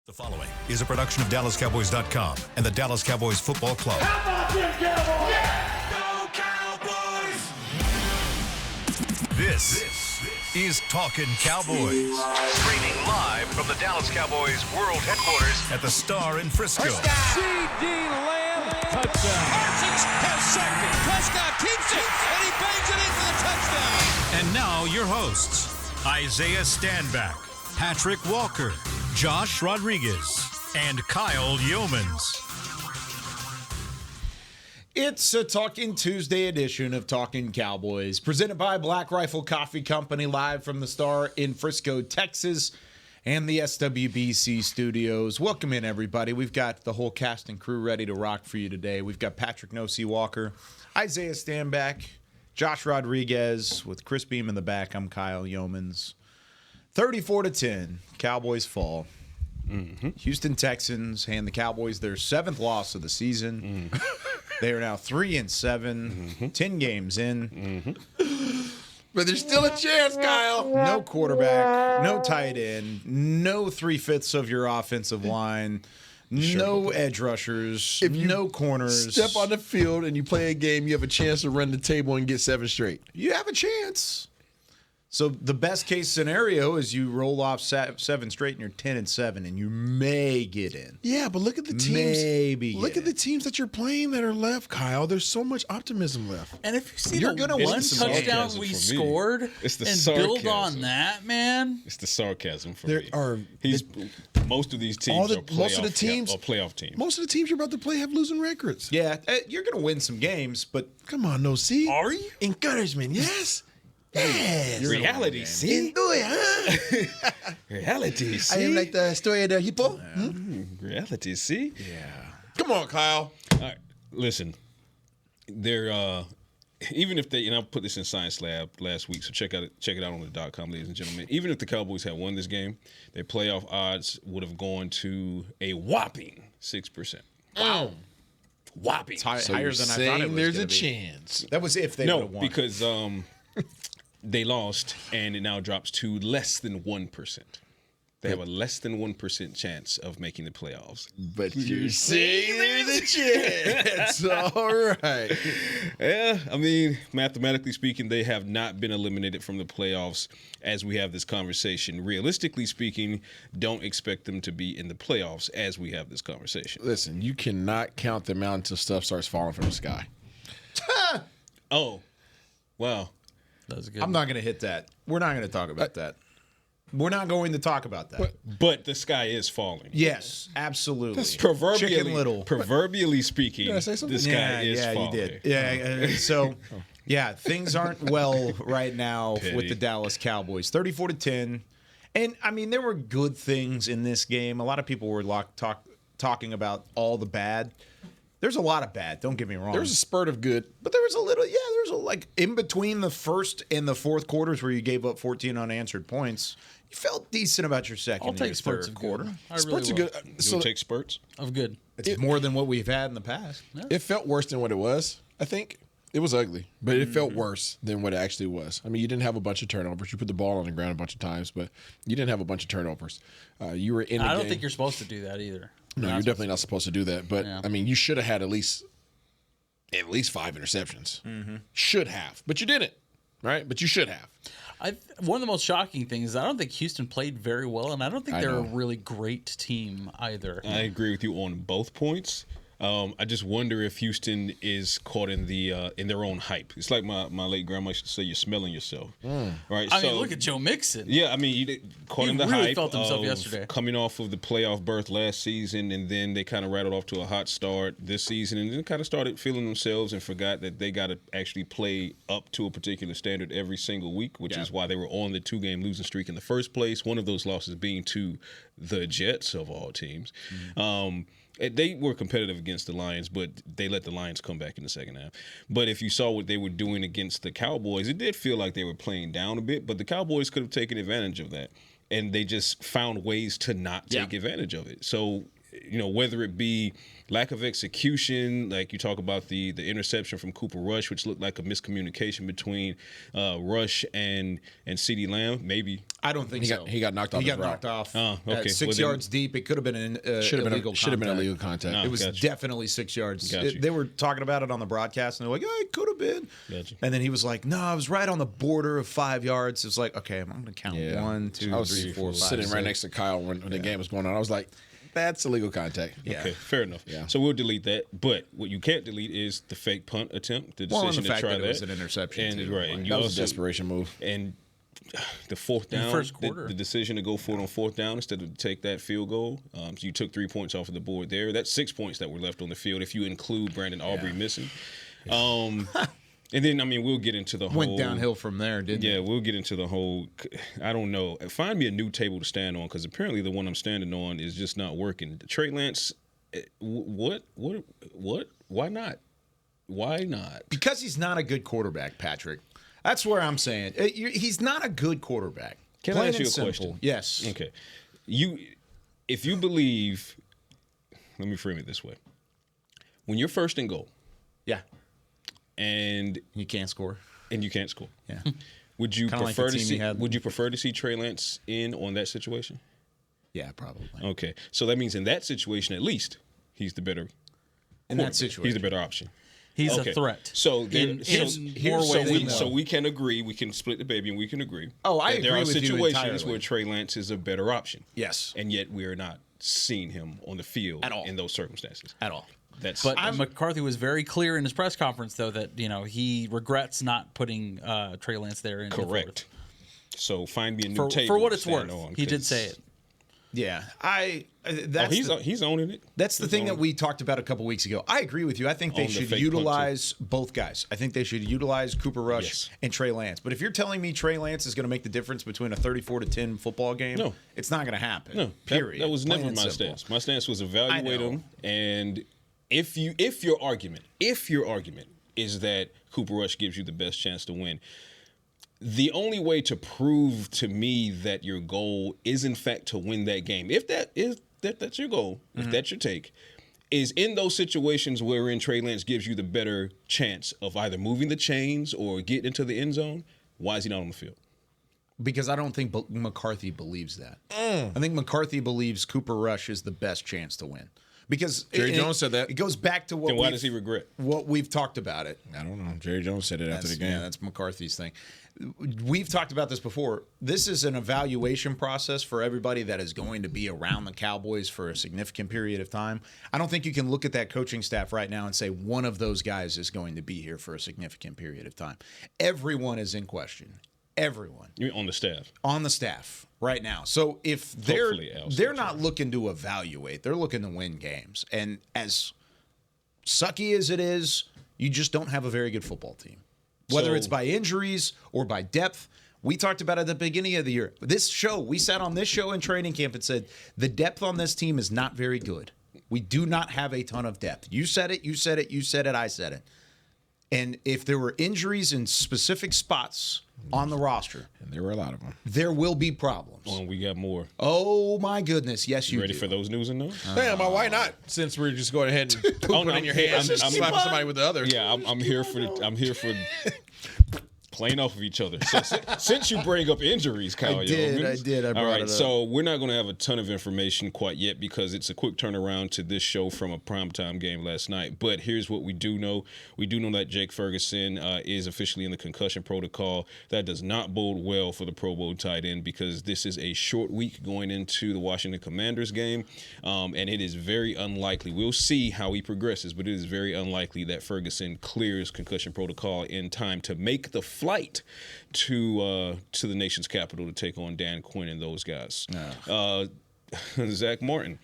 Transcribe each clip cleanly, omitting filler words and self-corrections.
The following is a production of DallasCowboys.com and the Dallas Cowboys Football Club. How about them Cowboys? Yeah! Go Cowboys! This is Talkin Cowboys. Streaming live from the Dallas Cowboys World Headquarters at the Star in Frisco. C.D. Lamb, touchdown. Parsons has sacked it. Prescott keeps it, and he bangs it in for the touchdown. And now your hosts, Isaiah Stanback, Patrik Walker, Josh Rodriguez, and Kyle Youmans. It's a Talking Tuesday edition of Talkin Cowboys, presented by Black Rifle Coffee Company, live from the Star in Frisco, Texas, and the SWBC studios. Welcome in, everybody. We've got the whole cast and crew ready to rock for you today. We've got Patrik Walker, Isaiah Stanback, Josh Rodriguez, with Chris Beam in the back. I'm Kyle Youmans. 34-10, Cowboys fall. Mm-hmm. Houston Texans hand the Cowboys their 7th loss of the season. Mm-hmm. They are now 3-7, 10 games in. Mm-hmm. But there's still a chance, Kyle. No quarterback, no tight end, no 3/5 of your offensive line, no edge rushers, no corners. Step on the field and you play a game, you have a chance to run the table and get 7 straight. You have a chance. So the best case scenario is you roll off 7 straight and you're 10-7 and you may get in. Yeah, but look at the teams. Look at the teams that you're playing that are left, Kyle. There's so much optimism left. And if you see You're the gonna one win some touchdown games we for me. scored It's the and sarcasm. build on that, man. It's the sarcasm for There me. are Most of these teams are most of the teams or playoff teams. Most of the teams you're about to play have losing records. Yeah, you're going to win some games, but Come on, no, see? Are you? Encouragement, yes? Yes. Reality, see? Reality, see? I am like the story of the hippo. Reality, see? yeah. Come on, Kyle. All right, listen. They're even if they, and I put this in Science Lab last week, so check it out on the .com, ladies and gentlemen. Even if the Cowboys had won this game, their playoff odds would have gone to a whopping 6%. Wow. Whopping. It's higher So than you're I thought it saying was there's gonna a be. chance. That was if they would No, have won. because they lost, and it now drops to less than 1%. They have a less than 1% chance of making the playoffs. But you're saying there's a chance. All right. Yeah, I mean, mathematically speaking, they have not been eliminated from the playoffs as we have this conversation. Realistically speaking, don't expect them to be in the playoffs as we have this conversation. Listen, you cannot count them out until stuff starts falling from the sky. Oh, wow. That was good. I'm not going to hit that. We're not going to talk about that. We're not going to talk about that. But the sky is falling. Yes, absolutely. Proverbially, Little. Speaking, Did I say something? the sky is yeah, falling. you did. Yeah, so, yeah, things aren't well right now Petty. with the Dallas Cowboys. 34-10. And, I mean, there were good things in this game. A lot of people were talking about all the bad. There's a lot of bad, don't get me wrong. There was a spurt of good. But there was a little, like in between the first and the fourth quarters where you gave up 14 unanswered points, you felt decent about your second I'll and take your spurts third of quarter. good. I Spurts really are good. You will take spurts? Of good. It's more than what we've had in the past. It felt worse than what it was, I think. It was ugly, but it felt worse than what it actually was. I mean, you didn't have a bunch of turnovers. You put the ball on the ground a bunch of times, but you didn't have a bunch of turnovers. You were in. I don't think you're supposed to do that either. No, you're definitely not supposed to do that. But Yeah. I mean, you should have had at least 5 interceptions. Should have, but you didn't. Right? But you should have. One of the most shocking things is I don't think Houston played very well, and I don't think they're a know. really great team either. I agree with you on both points. I just wonder if Houston is caught in their own hype. It's like my late grandma used to say, "You're smelling yourself." Right? I mean, look at Joe Mixon. Yeah, I mean, you caught He in the really hype felt himself of yesterday. coming off of the playoff berth last season, and then they kind of rattled off to a hot start this season, and then kind of started feeling themselves and forgot that they got to actually play up to a particular standard every single week, which is why they were on the 2-game losing streak in the first place. One of those losses being to the Jets of all teams. They were competitive against the Lions, but they let the Lions come back in the second half. But if you saw what they were doing against the Cowboys, it did feel like they were playing down a bit, but the Cowboys could have taken advantage of that. And they just found ways to not take advantage of it. So whether it be lack of execution, like you talk about the interception from Cooper Rush, which looked like a miscommunication between Rush and CeeDee Lamb. Maybe I don't think so. He got knocked off. He got knocked off. Oh, okay. 6 yards deep. It could have been an illegal should have been contact. illegal contact. It was Gotcha. definitely 6 yards. Gotcha. They were talking about it on the broadcast, and they're like, "Oh, it could have been." Gotcha. And then he was like, "No, I was right on the border of 5 yards." It was like, "Okay, I'm going to count Yeah. 1, 2, I was 3, 4, 5, sitting right 6. next to Kyle when the game was going on. I was like, that's illegal contact. Yeah. Okay, fair enough. Yeah. So we'll delete that. But what you can't delete is the fake punt attempt, the Well, and decision the to fact try that it was an interception, and too. right, and you That was also a desperation move. and the fourth down, first quarter. the decision to go for it on fourth down instead of take that field goal. So you took 3 points off of the board there. That's 6 points that were left on the field if you include Brandon Aubrey missing. And then, we'll get into the whole... Went downhill from there, didn't it? Yeah, we'll get into the whole... I don't know. Find me a new table to stand on, because apparently the one I'm standing on is just not working. Trey Lance, what? Why not? Why not? Because he's not a good quarterback, Patrick. That's where I'm saying. He's not a good quarterback. Can Plain I ask and you a simple. question? Yes. Okay. If you believe... Let me frame it this way. When you're first and goal, Yeah. and You can't score. you can't score, Yeah. would you Kinda like prefer the to team see? you had. Would you prefer to see Trey Lance in on that situation? Yeah, probably. Okay, so that means in that situation, at least he's the better. In that quarterback. situation. he's the better option. He's Okay. a threat. So there, in here's more ways than so one. we can agree. We can split the baby, and we can agree. Oh, I that there agree are with you situations entirely. where Trey Lance is a better option. Yes. and yet we are not seeing him on the field At all. in those circumstances. At all. That's But McCarthy was very clear in his press conference, though, that he regrets not putting Trey Lance there. In correct. So find me a new For table what to it's stand worth, on, he did 'cause- say it. Yeah. He's owning it. That's the thing that we talked about a couple weeks ago. I agree with you. I think they On the should fake utilize both guys. I think they should utilize Cooper Rush Yes. and Trey Lance. But if you're telling me Trey Lance is going to make the difference between a 34-10 football game, No. it's not going to happen. No, Period. That was Plain never and my simple. stance. My stance was evaluate I know. him, and if your argument is that Cooper Rush gives you the best chance to win, the only way to prove to me that your goal is in fact to win that game, if that's your goal, if that's your take, is in those situations wherein Trey Lance gives you the better chance of either moving the chains or getting into the end zone. Why is he not on the field? Because I don't think McCarthy believes that. I think McCarthy believes Cooper Rush is the best chance to win. Because Jerry Jones said that. It goes back to what Then why does he regret? what we've talked about it. I don't know. Jerry Jones said it after the game. Yeah, that's McCarthy's thing. We've talked about this before. This is an evaluation process for everybody that is going to be around the Cowboys for a significant period of time. I don't think you can look at that coaching staff right now and say one of those guys is going to be here for a significant period of time. Everyone is in question. Everyone You mean on the staff? on the staff right now. So if Hopefully, Al, they're not looking to evaluate, they're looking to win games. And as sucky as it is, you just don't have a very good football team. Whether So- it's by injuries or by depth. We talked about it at the beginning of the year. We sat on this show in training camp and said the depth on this team is not very good. We do not have a ton of depth. You said it, I said it. And if there were injuries in specific spots on the roster, And there were a lot of them. there will be problems. We got more. Oh my goodness! Yes, you Ready do. for those news and notes? Damn, why not? Since we're just going ahead and poop it in your hands and slapping somebody with the other. Yeah, I'm here for playing off of each other. So, since you bring up injuries, Kyle, I did. I brought All right, it up. so we're not going to have a ton of information quite yet because it's a quick turnaround to this show from a primetime game last night. But here's what we do know. We do know that Jake Ferguson is officially in the concussion protocol. That does not bode well for the Pro Bowl tight end because this is a short week going into the Washington Commanders game, and it is very unlikely. We'll see how he progresses, but it is very unlikely that Ferguson clears concussion protocol in time to make the flight to the nation's capital to take on Dan Quinn and those guys. Zach Martin,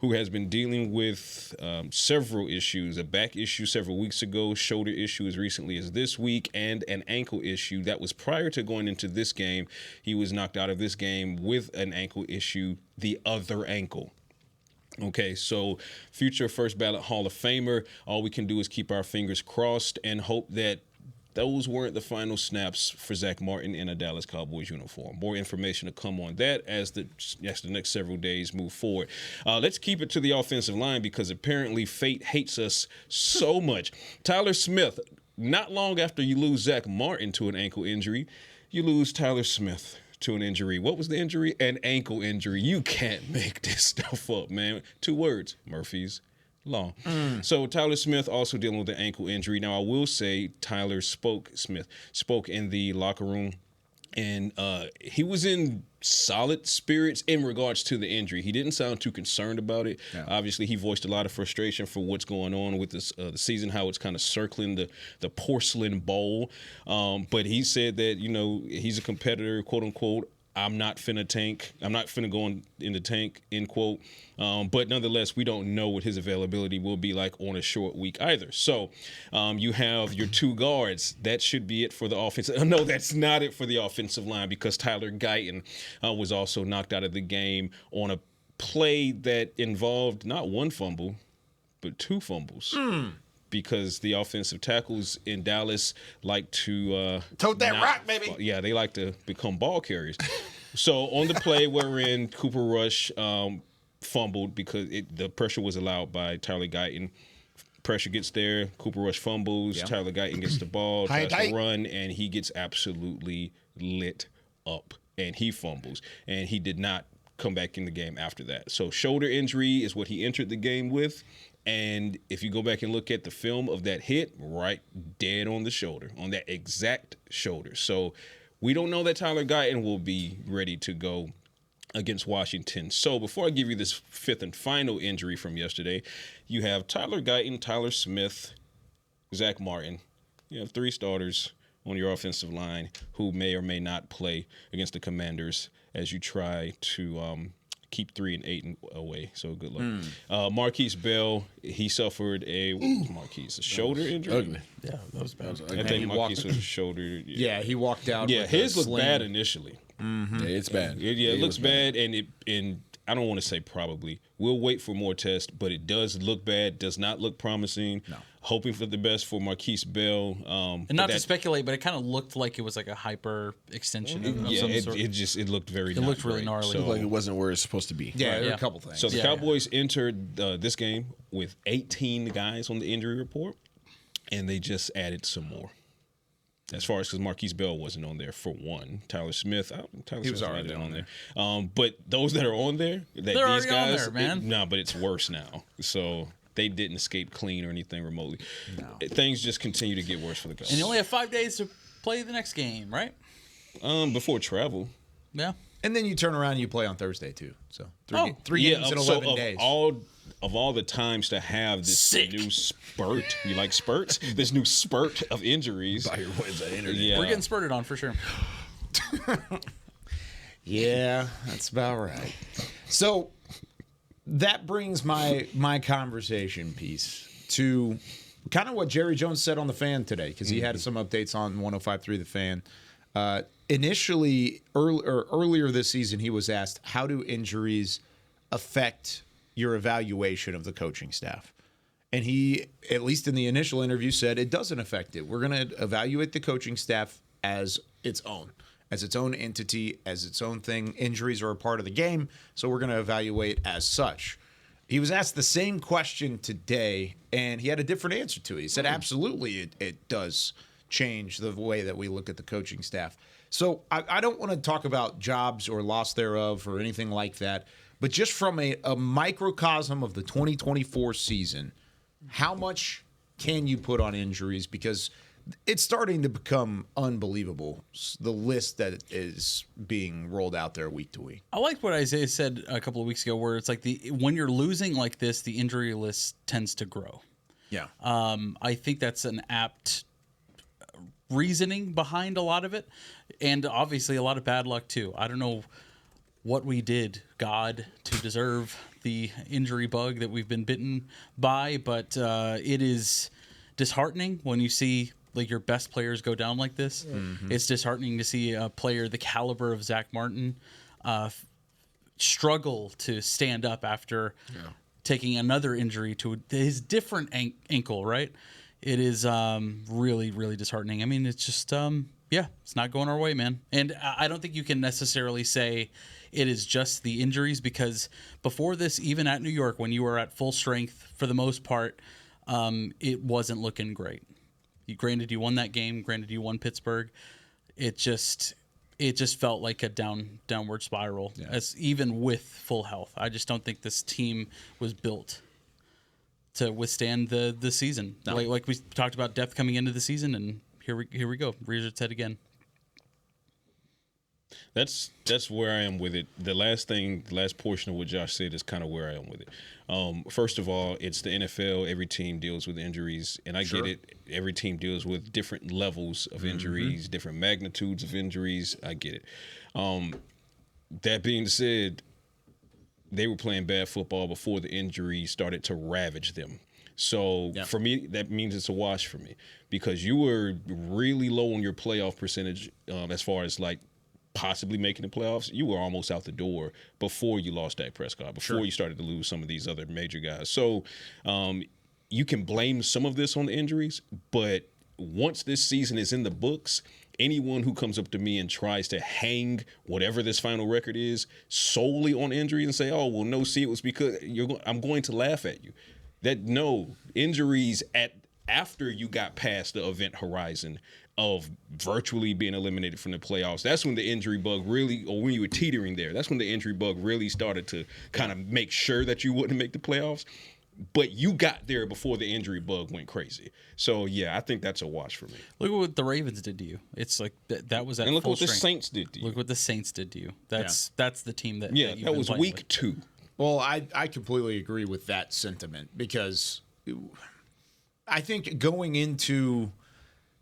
who has been dealing with several issues, a back issue several weeks ago, shoulder issue as recently as this week, and an ankle issue that was prior to going into this game. He was knocked out of this game with an ankle issue, the other ankle. Okay, so future first ballot Hall of Famer, all we can do is keep our fingers crossed and hope that those weren't the final snaps for Zach Martin in a Dallas Cowboys uniform. More information to come on that as the next several days move forward. Let's keep it to the offensive line because apparently fate hates us so much. Tyler Smith, not long after you lose Zach Martin to an ankle injury, you lose Tyler Smith to an injury. What was the injury? An ankle injury. You can't make this stuff up, man. 2 words, Murphy's Law. So Tyler Smith also dealing with an ankle injury. Now, I will say Smith spoke in the locker room, and he was in solid spirits in regards to the injury. He didn't sound too concerned about it. Yeah. Obviously, he voiced a lot of frustration for what's going on with this the season, how it's kind of circling the porcelain bowl. But he said that, he's a competitor, quote unquote. I'm not finna tank. I'm not finna go in the tank, end quote. But nonetheless, we don't know what his availability will be like on a short week either. So you have your 2 guards. That should be it for the offense. No, that's not it for the offensive line because Tyler Guyton was also knocked out of the game on a play that involved not 1 fumble, but 2 fumbles. Because the offensive tackles in Dallas like to tote that rock, baby. Yeah, they like to become ball carriers. So on the play wherein Cooper Rush fumbled because the pressure was allowed by Tyler Guyton. Pressure gets there. Cooper Rush fumbles. Yeah. Tyler Guyton gets the ball, tries to run, and he gets absolutely lit up. And he fumbles. And he did not come back in the game after that. So shoulder injury is what he entered the game with. And if you go back and look at the film of that hit, right dead on the shoulder, on that exact shoulder. So we don't know that Tyler Guyton will be ready to go against Washington. So before I give you this 5th and final injury from yesterday, you have Tyler Guyton, Tyler Smith, Zach Martin. You have 3 starters on your offensive line who may or may not play against the Commanders as you try to keep 3 and 8 away. So good luck. Marquise Bell, he suffered a shoulder injury. Ugly. Yeah, that was bad. I think Marquise was a shoulder. Yeah, he walked out. Yeah, his looked bad initially. Mm-hmm. Yeah, it's bad. It looks bad, and I don't want to say probably. We'll wait for more tests, but it does look bad. Does not look promising. No. Hoping for the best for Marquise Bell. And not to speculate, but it kind of looked like it was like a hyper extension. It looked very. It looked really gnarly. It looked like it wasn't where it's supposed to be. Yeah, there were a couple things. So the Cowboys entered this game with 18 guys on the injury report, and they just added some more. As far as because Marquise Bell wasn't on there for one. Tyler Smith, he was already on there. But those that are on there, they're these guys, on there, man. But it's worse now. So they didn't escape clean or anything remotely. No. Things just continue to get worse for the Cowboys. And you only have 5 days to play the next game, right? Before travel. Yeah. And then you turn around and you play on Thursday too. So three games in 11 days. Of all the times to have this new spurt, you like spurts? This new spurt of injuries. By your ways of internet. Yeah. We're getting spurted on for sure. Yeah, that's about right. So that brings my conversation piece to kind of what Jerry Jones said on The Fan today, because he had some updates on 105.3 The Fan. Initially, earlier this season, he was asked, how do injuries affect your evaluation of the coaching staff? And he, at least in the initial interview, said it doesn't affect it. We're going to evaluate the coaching staff as its own entity, as its own thing. Injuries are a part of the game, so we're going to evaluate as such. He was asked the same question today, and he had a different answer to it. He said, absolutely, it does change the way that we look at the coaching staff. So I don't want to talk about jobs or loss thereof or anything like that, but just from a microcosm of the 2024 season, how much can you put on injuries? Because it's starting to become unbelievable, the list that is being rolled out there week to week. I liked what Isaiah said a couple of weeks ago, where it's like when you're losing like this, the injury list tends to grow. Yeah. I think that's an apt reasoning behind a lot of it, and obviously a lot of bad luck too. I don't know what we did, God, to deserve the injury bug that we've been bitten by, but it is disheartening when you see like your best players go down like this. Mm-hmm. It's disheartening to see a player the caliber of Zach Martin struggle to stand up after taking another injury to his different ankle, right? It is really, really disheartening. I mean, it's just, it's not going our way, man. And I don't think you can necessarily say it is just the injuries, because before this, even at New York, when you were at full strength for the most part, it wasn't looking great. Granted, you won that game. Granted, you won Pittsburgh. It just felt like a downward spiral, as even with full health. I just don't think this team was built to withstand the season. No. Like we talked about depth coming into the season, and here we go. Rears its head again. That's where I am with it. The last portion of what Josh said is kind of where I am with it. First of all, it's the NFL. Every team deals with injuries, and I get it. Every team deals with different levels of injuries, different magnitudes of injuries. I get it. That being said, they were playing bad football before the injury started to ravage them. So for me, that means it's a wash for me, because you were really low on your playoff percentage as far as like possibly making the playoffs. You were almost out the door before you lost Dak Prescott, before you started to lose some of these other major guys. So you can blame some of this on the injuries, but once this season is in the books, anyone who comes up to me and tries to hang whatever this final record is solely on injury and say, oh, well, no, see, it was because I'm going to laugh at you. Injuries after you got past the event horizon of virtually being eliminated from the playoffs, that's when the injury bug really, or when you were teetering there, that's when the injury bug really started to kind of make sure that you wouldn't make the playoffs. But you got there before the injury bug went crazy. So, I think that's a wash for me. Look at what the Ravens did to you. It's like that was at and look full what strength. The Saints did to you. Look what the Saints did to you. That's the team that that was week 2. Well, I completely agree with that sentiment, because I think going into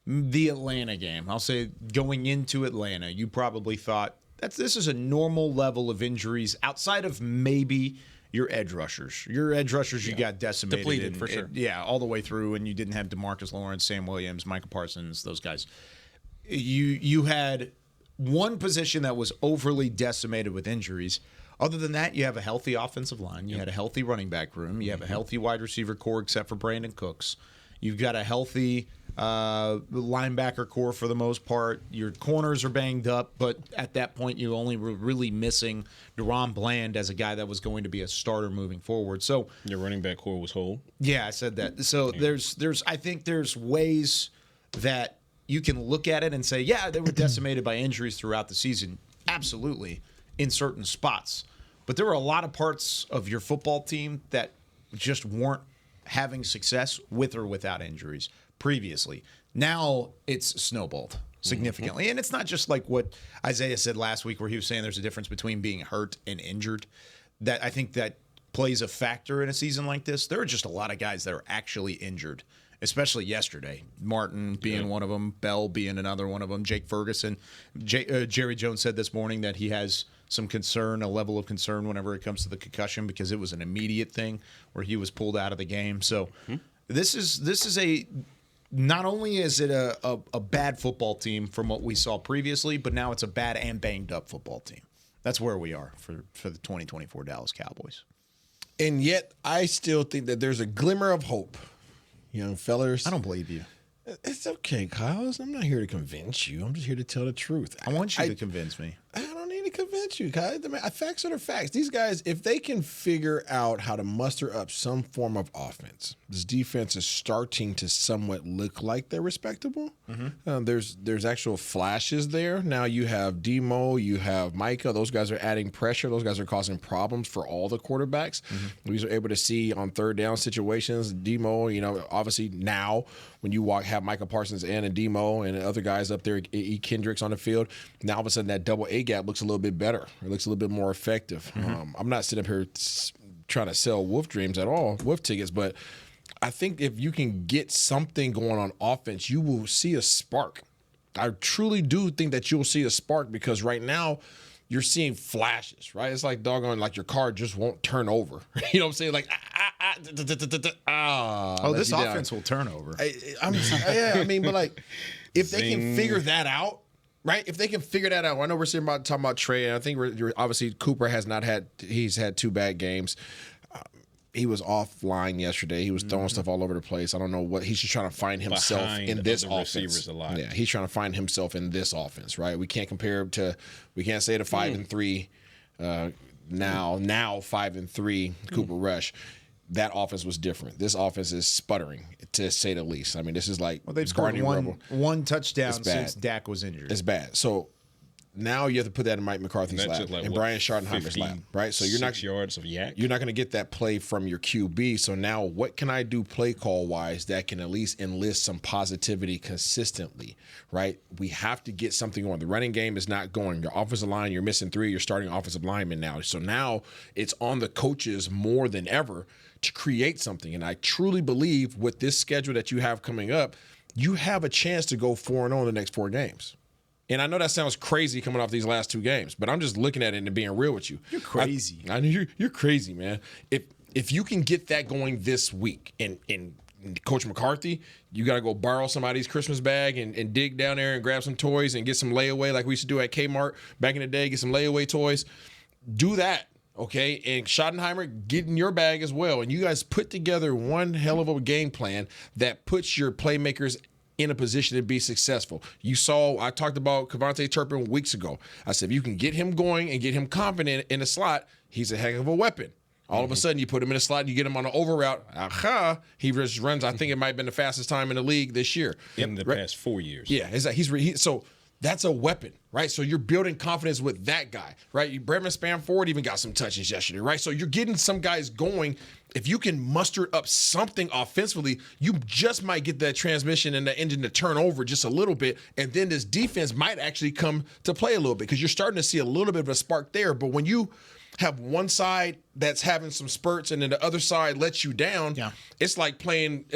the Atlanta game, I'll say going into Atlanta, you probably thought this is a normal level of injuries outside of maybe your edge rushers. Your edge rushers, you got decimated. Depleted, for sure. All the way through, and you didn't have DeMarcus Lawrence, Sam Williams, Micah Parsons, those guys. You had one position that was overly decimated with injuries. Other than that, you have a healthy offensive line. You had a healthy running back room. You have a healthy wide receiver core, except for Brandon Cooks. You've got a healthy linebacker core for the most part. Your corners are banged up, but at that point, you only were really missing DeRon Bland as a guy that was going to be a starter moving forward. So your running back core was whole. Yeah, I said that. So I think there's ways that you can look at it and say, they were decimated by injuries throughout the season. Absolutely, in certain spots. But there were a lot of parts of your football team that just weren't having success with or without injuries previously. Now it's snowballed significantly. And it's not just like what Isaiah said last week, where he was saying there's a difference between being hurt and injured. That I think that plays a factor in a season like this. There are just a lot of guys that are actually injured, especially yesterday. Martin being one of them, Bell being another one of them, Jake Ferguson. Jerry Jones said this morning that he has some concern, a level of concern whenever it comes to the concussion, because it was an immediate thing where he was pulled out of the game. So this is a, not only is it a bad football team from what we saw previously, but now it's a bad and banged up football team. That's where we are for the 2024 Dallas Cowboys. And yet I still think that there's a glimmer of hope, young fellers. I don't believe you. It's okay, Kyle. I'm not here to convince you. I'm just here to tell the truth. I want you to convince me. I don't need to convince you, Kyle. Facts are the facts. These guys, if they can figure out how to muster up some form of offense, this defense is starting to somewhat look like they're respectable. There's actual flashes there. Now you have Demo, you have Micah. Those guys are adding pressure. Those guys are causing problems for all the quarterbacks. We were able to see on third down situations, Demo, obviously now when you have Micah Parsons and Demo and other guys up there, E. Kendricks on the field, now all of a sudden that double A gap looks a little bit better. It looks a little bit more effective. I'm not sitting up here trying to sell wolf dreams at all, wolf tickets, but I think if you can get something going on offense, you will see a spark. I truly do think that you'll see a spark, because right now you're seeing flashes, right? It's like doggone, like your car just won't turn over. You know what I'm saying? Like, this offense will turn over. I mean, but like, if they can figure that out, right? If they can figure that out, I know we're talking about Trey, and I think obviously Cooper he's had 2 bad games. he was offline yesterday. He was throwing stuff all over the place. I don't know what he's just trying to find himself in this offense. Receivers a lot. Yeah, he's trying to find himself in this offense, right? We can't compare him to. We can't say the 5-3 now 5-3 Cooper Rush. That offense was different. This offense is sputtering, to say the least. I mean, this is like they've scored one touchdown since Dak was injured. It's bad. So now you have to put that in Mike McCarthy's lap and Brian Schottenheimer's lap, right? So you're not 6 yards of yak. You're not going to get that play from your QB. So now, what can I do play call wise that can at least enlist some positivity consistently, right? We have to get something on. The running game is not going. Your offensive line, you're missing 3. You're starting offensive linemen now. So now it's on the coaches more than ever to create something. And I truly believe with this schedule that you have coming up, you have a chance to go 4-0 in the next 4 games. And I know that sounds crazy coming off these last 2 games, but I'm just looking at it and being real with you. You're crazy. I know you're crazy, man. If you can get that going this week, and Coach McCarthy, you got to go borrow somebody's Christmas bag and dig down there and grab some toys and get some layaway like we used to do at Kmart back in the day, get some layaway toys. Do that. Okay, and Schottenheimer, get in your bag as well. And you guys put together one hell of a game plan that puts your playmakers in a position to be successful. You saw, I talked about Kevontae Turpin weeks ago. I said, if you can get him going and get him confident in the slot, he's a heck of a weapon. All of a sudden, you put him in a slot and you get him on an over route. Aha! He just runs, I think it might have been the fastest time in the league this year. In the past 4 years. Yeah, so that's a weapon, right? So you're building confidence with that guy, right? Brevin Spanford even got some touches yesterday, right? So you're getting some guys going. If you can muster up something offensively, you just might get that transmission and the engine to turn over just a little bit, and then this defense might actually come to play a little bit because you're starting to see a little bit of a spark there. But when you have one side that's having some spurts and then the other side lets you down, it's like playing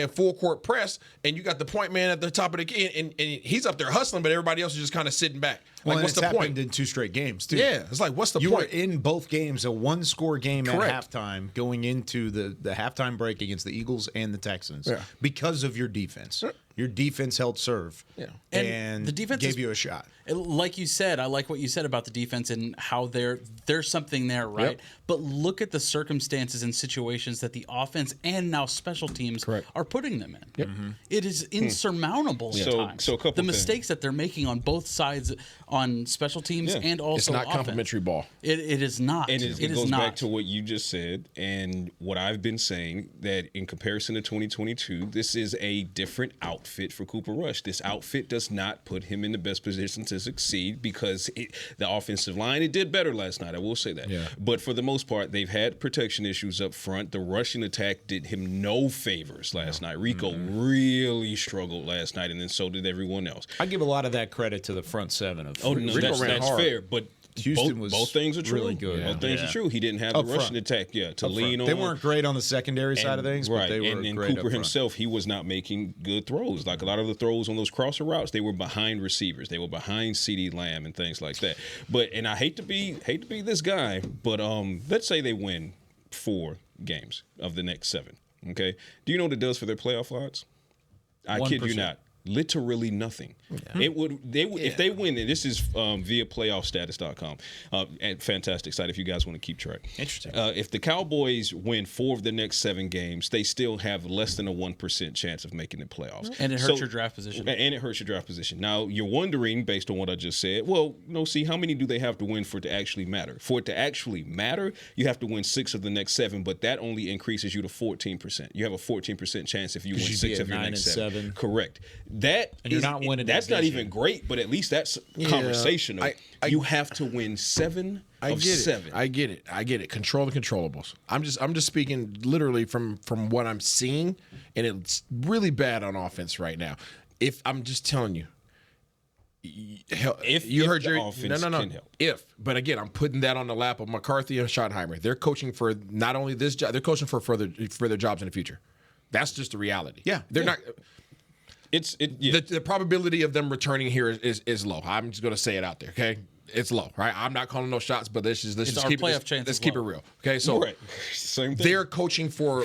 full court press, and you got the point man at the top of the game, and he's up there hustling, but everybody else is just kind of sitting back. Like, what's the point? Happened in 2 straight games, too. Yeah, it's like, what's the you point? You were in both games, a 1-score game Correct. at halftime, going into the halftime break against the Eagles and the Texans because of your defense. Your defense held serve, and the defense gave you a shot. Like you said, I like what you said about the defense and how there's something there, right? Yep. But look at the circumstances and situations that the offense and now special teams are putting them in. Yep. It is insurmountable at times. So a couple the mistakes that they're making on both sides on special teams and also it's not offense. complimentary ball. It is not. And it goes not. back to what you just said and what I've been saying, that in comparison to 2022, this is a different outfit for Cooper Rush. This outfit does not put him in the best position to succeed because the offensive line, it did better last night. I will say that. Yeah. But for the most part, they've had protection issues up front. The rushing attack did him no favors last night. Rico really struggled last night, and then so did everyone else. I give a lot of that credit to the front seven of No, Rico ran that's hard. fair, but Houston was both things are true. really good. Both things are true. He didn't have Up the rushing front. attack, to lean on. They weren't great on the secondary side of things, but they were and great Cooper up front. himself, he was not making good throws. Like a lot of the throws on those crosser routes, they were behind receivers. They were behind CeeDee Lamb and things like that. And I hate to be this guy, but let's say they win 4 games of the next 7. Okay, do you know what it does for their playoff odds? I kid you 1%. not. Literally nothing. It would if they win, and this is via playoffstatus.com, a fantastic site if you guys want to keep track. Interesting. If the Cowboys win 4 of the next 7 games, they still have less than a 1% chance of making the playoffs. And it hurts your draft position. And it hurts your draft position. Now you're wondering, based on what I just said, well, see, how many do they have to win for it to actually matter? For it to actually matter, you have to win 6 of the next 7, but that only increases you to 14%. You have a 14% chance if you win you'd 6 be of at your 9 next and 7. 7. Correct. And you're not winning That's that not division. even great, but at least that's conversational. You have to win 7 of 7. I get it. Control the controllables. I'm just speaking literally from what I'm seeing, and it's really bad on offense right now. If I'm just telling you, If your offense no. can help. But again, I'm putting that on the lap of McCarthy and Schottenheimer. They're coaching for not only this job, they're coaching for further jobs in the future. That's just the reality. Yeah. They're not. Yeah. The probability of them returning here is low. I'm just going to say it out there, okay? It's low, right? I'm not calling no shots, but let's just our keep playoff chance let's is keep it low. real, okay? So Right. Same thing. they're coaching for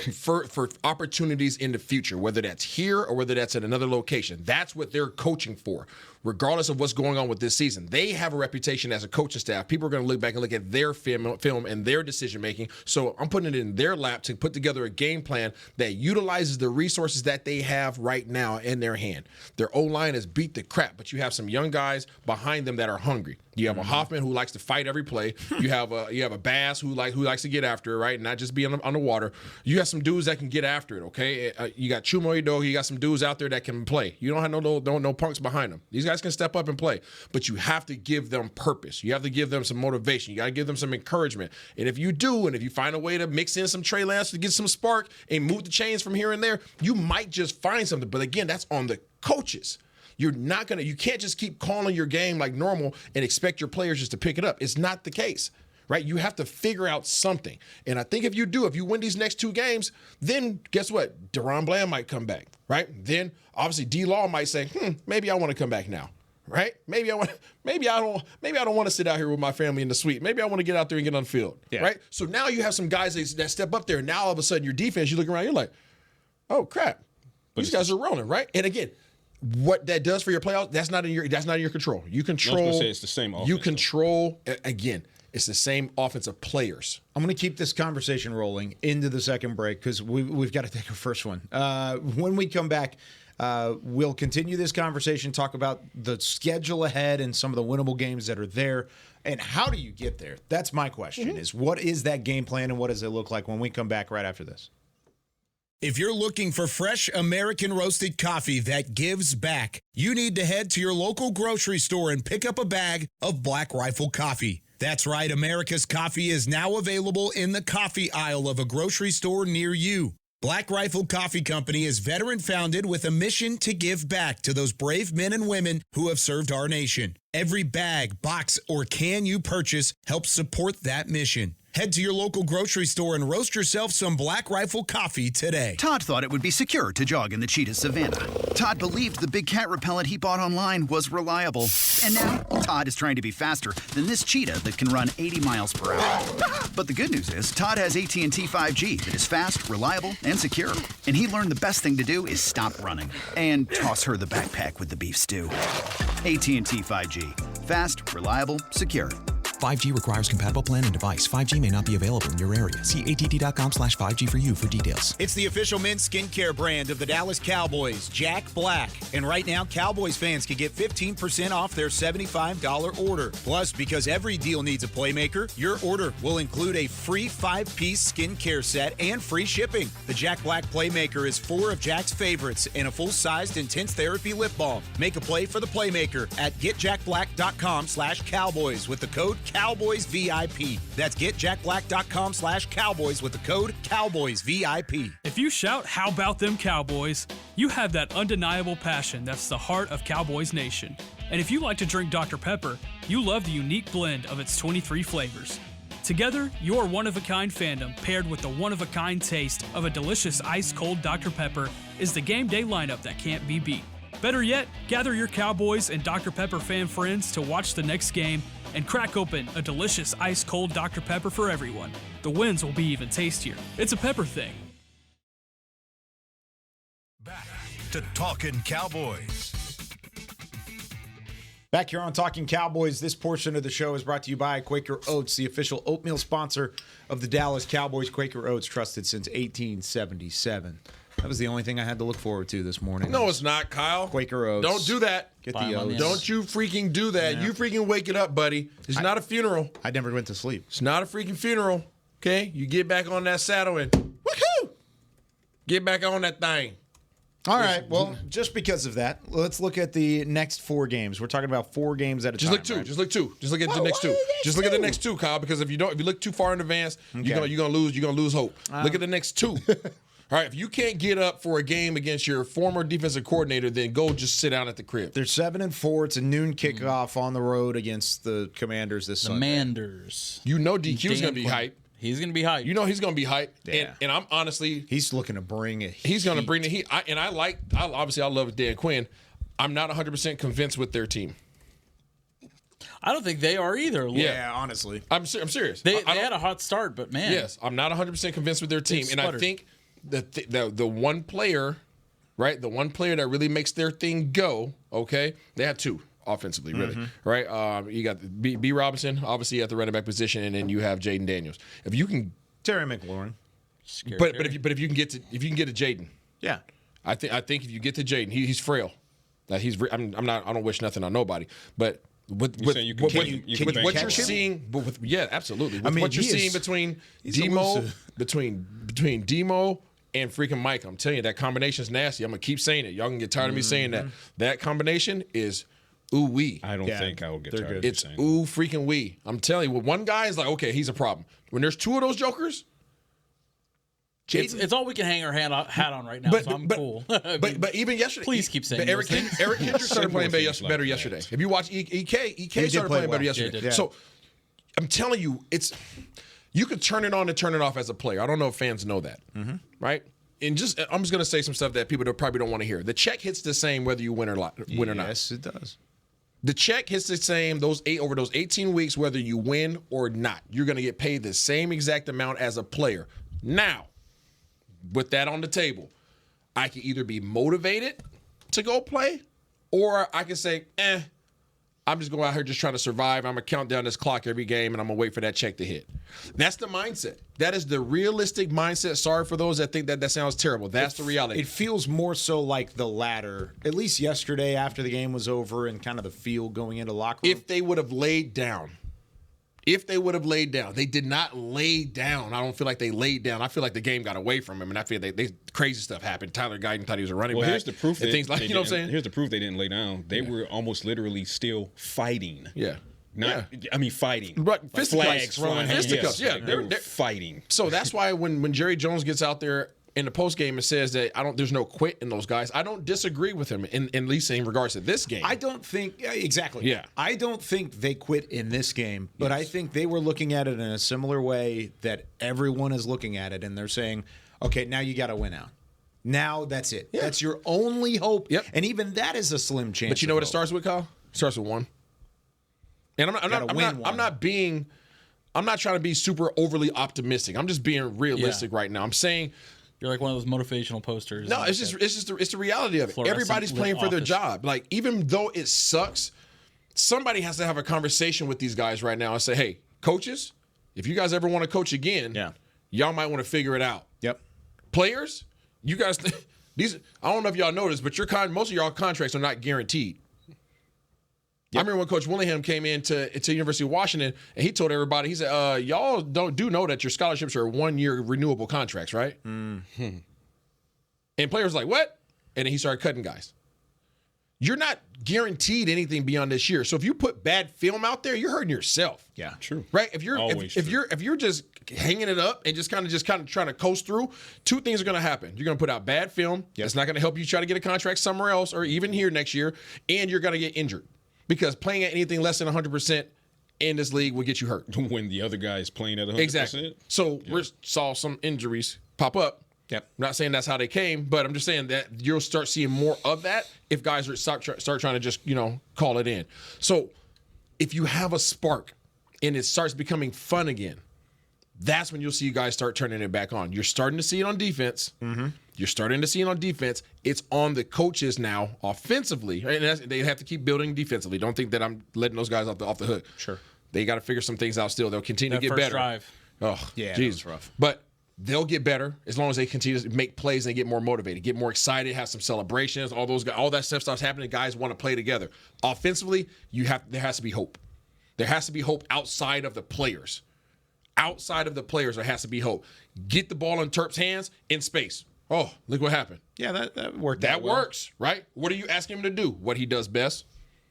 opportunities in the future, whether that's here or whether that's at another location. That's what they're coaching for. regardless of what's going on with this season. They have a reputation as a coaching staff. People are going to look back and look at their film and their decision making. So I'm putting it in their lap to put together a game plan that utilizes the resources that they have right now in their hand. Their O-line has beat the crap, but you have some young guys behind them that are hungry. You have a Hoffman who likes to fight every play. You have a Bass who likes to get after it, right, and not just be on the water. You got some dudes that can get after it, okay? You got Chumoido. You got some dudes out there that can play. You don't have no punks behind them. These guys can step up and play, but you have to give them purpose. You have to give them some motivation. You got to give them some encouragement. And if you do, and if you find a way to mix in some Trey Lance to get some spark and move the chains from here and there, you might just find something. But again, that's on the coaches. You can't just keep calling your game like normal and expect your players just to pick it up. It's not the case, right? You have to figure out something. And I think if you win these next 2 games, then guess what? Deron Bland might come back, right? Then obviously D-Law might say, maybe I want to come back now, right? Maybe I don't want to sit out here with my family in the suite. Maybe I want to get out there and get on the field, right? So now you have some guys that step up there. And now all of a sudden your defense, you look around, you're like, oh crap, these guys are rolling, right? And again, what that does for your playoffs, that's not in your control. You control. I was gonna say it's the same offense. You control again. It's the same offensive players. I'm going to keep this conversation rolling into the second break because we've got to take a first one. When we come back, we'll continue this conversation, talk about the schedule ahead and some of the winnable games that are there. And how do you get there? That's my question, is what is that game plan and what does it look like when we come back right after this? If you're looking for fresh American roasted coffee that gives back, you need to head to your local grocery store and pick up a bag of Black Rifle coffee. That's right, America's coffee is now available in the coffee aisle of a grocery store near you. Black Rifle Coffee Company is veteran-founded with a mission to give back to those brave men and women who have served our nation. Every bag, box, or can you purchase helps support that mission. Head to your local grocery store and roast yourself some Black Rifle coffee today. Todd thought it would be secure to jog in the cheetah savanna. Todd believed the big cat repellent he bought online was reliable. And now, Todd is trying to be faster than this cheetah that can run 80 miles per hour. But the good news is, Todd has AT&T 5G that is fast, reliable, and secure. And he learned the best thing to do is stop running and toss her the backpack with the beef stew. AT&T 5G. Fast, reliable, secure. 5G requires compatible plan and device. 5G may not be available in your area. See att.com/5G for you for details. It's the official men's skincare brand of the Dallas Cowboys, Jack Black. And right now, Cowboys fans can get 15% off their $75 order. Plus, because every deal needs a playmaker, your order will include a free 5-piece skincare set and free shipping. The Jack Black Playmaker is 4 of Jack's favorites and a full-sized intense therapy lip balm. Make a play for the playmaker at getjackblack.com/Cowboys with the code Cowboys VIP. That's getjackblack.com/Cowboys with the code Cowboys VIP. If you shout, "How about them Cowboys?" you have that undeniable passion that's the heart of Cowboys Nation. And if you like to drink Dr. Pepper, you love the unique blend of its 23 flavors. Together, your one-of-a-kind fandom paired with the one-of-a-kind taste of a delicious ice-cold Dr. Pepper is the game day lineup that can't be beat. Better yet, gather your Cowboys and Dr. Pepper fan friends to watch the next game and crack open a delicious ice-cold Dr. Pepper for everyone. The wins will be even tastier. It's a pepper thing. Back to Talkin Cowboys. Back here on Talking Cowboys, this portion of the show is brought to you by Quaker Oats, the official oatmeal sponsor of the Dallas Cowboys. Quaker Oats, trusted since 1877. That was the only thing I had to look forward to this morning. No, it's not, Kyle. Quaker Oats. Don't do that. Get the oats. Don't you freaking do that. Yeah. You freaking wake it up, buddy. It's not a funeral. I never went to sleep. It's not a freaking funeral, okay? You get back on that saddle and woohoo! Get back on that thing. All right. Well, just because of that, let's look at the next 4 games. We're talking about 4 games at a time. Just look two. Right? Just look two. Just look at the next two. Just look at the next 2, Kyle. Because if you look too far in advance, you're gonna lose. You're gonna lose hope. Look at the next 2. All right. If you can't get up for a game against your former defensive coordinator, then go just sit down at the crib. They're 7-4. It's a noon kickoff on the road against the Commanders this Sunday. Commanders. You know DQ's gonna be hyped. He's going to be hyped. You know he's going to be hyped. Yeah. And I'm honestly... He's looking to bring it. He's going to bring the heat. I love Dan Quinn. I'm not 100% convinced with their team. I don't think they are either. Yeah, honestly. I'm serious. They had a hot start, but man. Yes, I'm not 100% convinced with their team. And I think the one player, right, the one player that really makes their thing go, okay, they have 2. offensively, really, right? You got B. Robinson, obviously at the running back position, and then you have Jaden Daniels. If you can, Terry McLaurin. But if you can get to Jaden, yeah, I think if you get to Jaden, he's frail. That I don't wish nothing on nobody, but what you're seeing, absolutely. With what you're seeing between Demo and freaking Mike, I'm telling you that combination is nasty. I'm gonna keep saying it. Y'all can get tired of me saying that. That combination is ooh wee. I don't think I will get tired of you saying it. It's ooh freaking wee. I'm telling you, one guy is like, okay, he's a problem. When there's two of those jokers. It's all we can hang our hat on right now, so I'm cool. but even yesterday, please keep saying Eric Kendricks started playing better yesterday. If you watch EK started playing better yesterday. Yeah, so I'm telling you, you could turn it on and turn it off as a player. I don't know if fans know that, right? And I'm just gonna say some stuff that people probably don't want to hear. The check hits the same whether you win or not. Yes, it does. The check hits the same over those 18 weeks whether you win or not. You're gonna get paid the same exact amount as a player. Now, with that on the table, I can either be motivated to go play, or I can say, I'm just going out here just trying to survive. I'm going to count down this clock every game, and I'm going to wait for that check to hit. That's the mindset. That is the realistic mindset. Sorry for those that think that sounds terrible. That's the reality. It feels more so like the latter, at least yesterday after the game was over and kind of the feel going into locker room. If they would have laid down. They did not lay down. I don't feel like they laid down. I feel like the game got away from him, and I feel they crazy stuff happened. Tyler Guyton thought he was a running back. Here's the proof. Things like, you know what I'm saying? Here's the proof they didn't lay down. They were almost literally still fighting. Yeah. Fighting. But flags flying. Fisticuffs. Yeah. They were fighting. So that's why when Jerry Jones gets out there in the post game and says that there's no quit in those guys, I don't disagree with him in at least in regards to this game. I don't think exactly. Yeah. I don't think they quit in this game, but I think they were looking at it in a similar way that everyone is looking at it, and they're saying, "Okay, now you got to win out. Now that's it. Yeah. That's your only hope." Yep. And even that is a slim chance. But you know what it starts with, Kyle? It starts with one. And I'm not trying to be super overly optimistic. I'm just being realistic right now. I'm saying. You're like one of those motivational posters. No, it's the reality of it. Everybody's playing for their job. Like, even though it sucks, somebody has to have a conversation with these guys right now and say, hey, coaches, if you guys ever want to coach again, y'all might want to figure it out. Yep. Players, you guys, I don't know if y'all noticed, but most of y'all contracts are not guaranteed. Yep. I remember when Coach Willingham came into University of Washington, and he told everybody, he said, y'all do know that your scholarships are 1-year renewable contracts, right? Mm-hmm. And players were like, what? And then he started cutting guys. You're not guaranteed anything beyond this year. So if you put bad film out there, you're hurting yourself. Yeah, true. Right? If you're just hanging it up and just kind of trying to coast through, two things are going to happen. You're going to put out bad film. Yep. It's not going to help you try to get a contract somewhere else or even here next year, and you're going to get injured. Because playing at anything less than 100% in this league will get you hurt. When the other guy is playing at 100%. Exactly. So we saw some injuries pop up. Yep. I'm not saying that's how they came, but I'm just saying that you'll start seeing more of that if guys start trying to just, call it in. So if you have a spark and it starts becoming fun again, that's when you'll see you guys start turning it back on. You're starting to see it on defense. Mm-hmm. You're starting to see it on defense. It's on the coaches now offensively. And they have to keep building defensively. Don't think that I'm letting those guys off the hook. Sure. They got to figure some things out still. They'll continue to get better. Drive. Oh, yeah, geez. that was rough. But they'll get better as long as they continue to make plays and they get more motivated, get more excited, have some celebrations, all that stuff starts happening. Guys want to play together. Offensively, there has to be hope. There has to be hope outside of the players. Outside of the players, there has to be hope. Get the ball in Terp's hands in space. Oh, look what happened. Yeah, that worked. That works, right? What are you asking him to do? What he does best.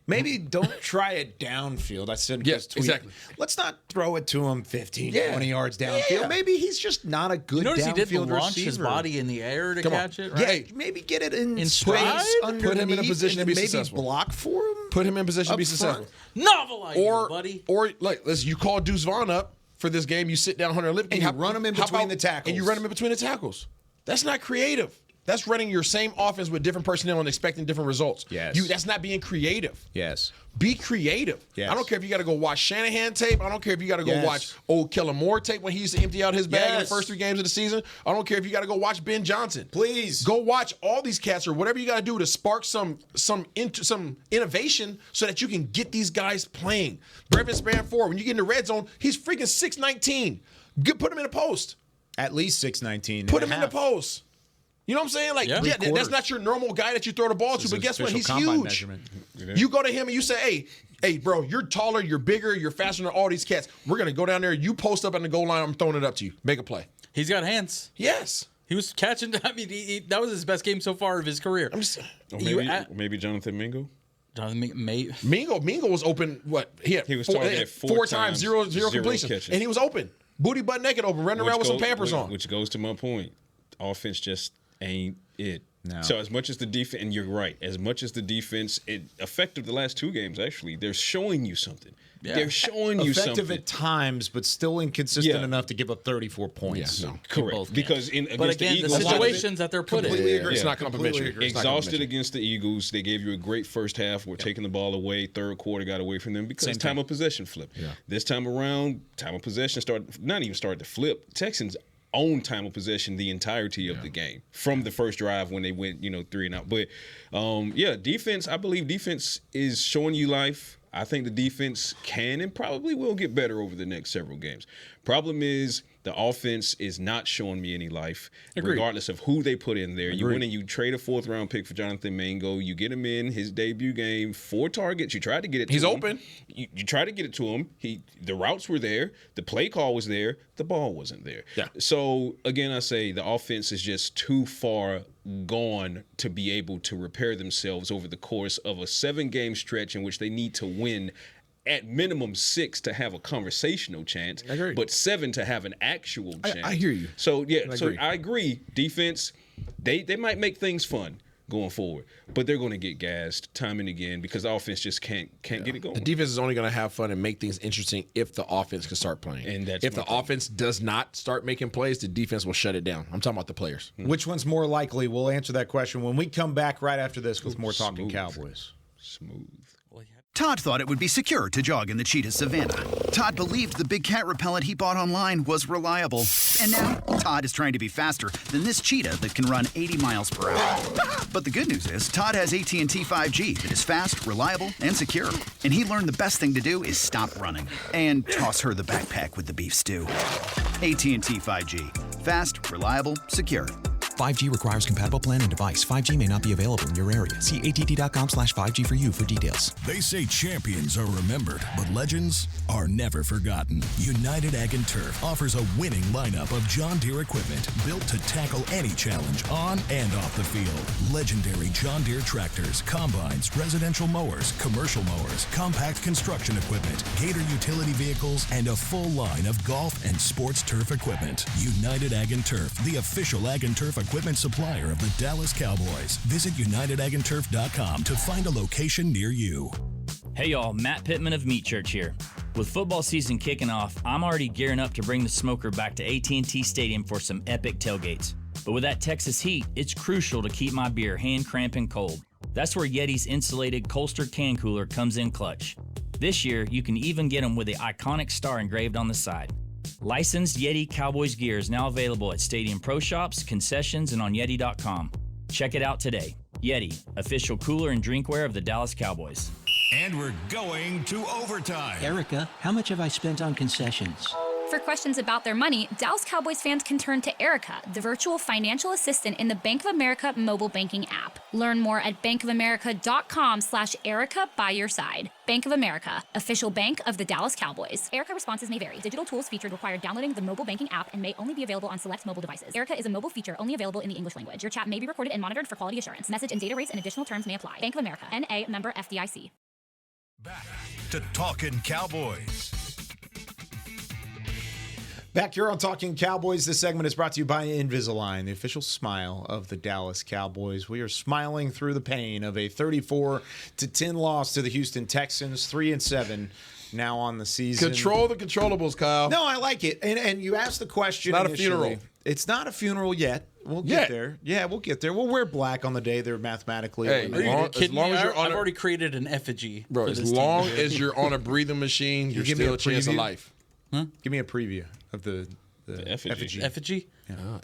Maybe don't try it downfield. I said exactly. Let's not throw it to him 15, 20 yards downfield. Yeah. Maybe he's just not a good downfield receiver. He did launch his body in the air to catch it, right? Yeah, maybe get it in stride. Put him in a position to be successful. Maybe block for him. Put him in position to be successful. Novel idea, buddy. Or you call Deuce Vaughn up for this game. You sit down, Hunter Lipke, and you run him in between the tackles. And you run him in between the tackles. That's not creative. That's running your same offense with different personnel and expecting different results. Yes. That's not being creative. Yes. Be creative. Yes. I don't care if you got to go watch Shanahan tape. I don't care if you got to go watch old Kellen Moore tape when he used to empty out his bag in the first 3 games of the season. I don't care if you got to go watch Ben Johnson. Please. Go watch all these cats or whatever you got to do to spark some innovation so that you can get these guys playing. Brevin Spanford, when you get in the red zone, he's freaking 6'19". Put him in the post. At least 6'19". Put him in the post. You know what I'm saying? Like, that's not your normal guy that you throw the ball to, but guess what? He's huge. You go to him and you say, hey, bro, you're taller, you're bigger, you're faster than all these cats. We're going to go down there. You post up on the goal line. I'm throwing it up to you. Make a play. He's got hands. Yes. He was catching. I mean, that was his best game so far of his career. Maybe Jonathan Mingo? Mingo was open, He was targeted 4 times, zero completion. And he was open. Booty butt naked open, running around with some Pampers on. Which goes to my point. Offense just ain't it. No. So as much as the defense, and you're right, as much as the defense, effective the last 2 games, actually, they're showing you something. Yeah. They're showing you something. Effective at times, but still inconsistent enough to give up 34 points. Yeah, no. Correct. Because against the Eagles, the situations that they're put in. It's not complimentary. Exhausted against the Eagles. They gave you a great first half. We're taking the ball away. Third quarter got away from them because time of possession flipped. Yeah. This time around, time of possession started to flip. Texans own time of possession the entirety of the game from the first drive when they went 3 and out. But defense. I believe defense is showing you life. I think the defense can and probably will get better over the next several games. Problem is the offense is not showing me any life, regardless of who they put in there. You went and you trade a 4th-round pick for Jonathan Mingo. You get him in his debut game, 4 targets. You tried to get it to him. He's open. You tried to get it to him. The routes were there. The play call was there. The ball wasn't there. Yeah. So, again, I say the offense is just too far gone to be able to repair themselves over the course of a 7-game stretch in which they need to win at minimum 6 to have a conversational chance, but 7 to have an actual chance. I hear you. So I agree. Defense, they might make things fun going forward, but they're going to get gassed time and again because the offense just can't get it going. The defense is only going to have fun and make things interesting if the offense can start playing. And if the offense does not start making plays, the defense will shut it down. I'm talking about the players. Which one's more likely? We'll answer that question when we come back right after this with more Talking Cowboys. Smooth. Todd thought it would be secure to jog in the cheetah savanna. Todd believed the big cat repellent he bought online was reliable. And now, Todd is trying to be faster than this cheetah that can run 80 miles per hour. But the good news is, Todd has AT&T 5G that is fast, reliable, and secure. And he learned the best thing to do is stop running and toss her the backpack with the beef stew. AT&T 5G. Fast, reliable, secure. 5G requires compatible plan and device. 5G may not be available in your area. See att.com/5G for you for details. They say champions are remembered, but legends are never forgotten. United Ag and Turf offers a winning lineup of John Deere equipment built to tackle any challenge on and off the field. Legendary John Deere tractors, combines, residential mowers, commercial mowers, compact construction equipment, Gator utility vehicles, and a full line of golf and sports turf equipment. United Ag and Turf, the official Ag and Turf equipment supplier of the Dallas Cowboys. Visit UnitedAgAndTurf.com to find a location near you. Hey y'all, Matt Pittman of Meat Church here. With football season kicking off, I'm already gearing up to bring the smoker back to AT&T Stadium for some epic tailgates. But with that Texas heat, it's crucial to keep my beer hand cramping cold. That's where Yeti's insulated Colster can cooler comes in clutch. This year, you can even get them with the iconic star engraved on the side. Licensed Yeti Cowboys gear is now available at Stadium Pro Shops, concessions, and on Yeti.com. Check it out today. Yeti, official cooler and drinkware of the Dallas Cowboys. And we're going to overtime. Erica, how much have I spent on concessions? For questions about their money, Dallas Cowboys fans can turn to Erica, the virtual financial assistant in the Bank of America mobile banking app. Learn more at bankofamerica.com/Erica by your side. Bank of America, official bank of the Dallas Cowboys. Erica responses may vary. Digital tools featured require downloading the mobile banking app and may only be available on select mobile devices. Erica is a mobile feature only available in the English language. Your chat may be recorded and monitored for quality assurance. Message and data rates and additional terms may apply. Bank of America, N.A., member FDIC. Back to Talkin' Cowboys. Back here on Talking Cowboys, this segment is brought to you by Invisalign, the official smile of the Dallas Cowboys. We are smiling through the pain of a 34-10 loss to the Houston Texans, 3-7 now on the season. Control the controllables, Kyle. No, I like it. And you asked the question Not initially. a funeral. It's not a funeral yet. We'll get there. Yeah, we'll get there. We'll wear black on the day they're mathematically. Hey, as long as you're on I've already created an effigy. Bro, for as this long team. as you're on a breathing machine, you're give me still a a chance of preview? life. Huh? Give me a preview of the effigy. Effigy?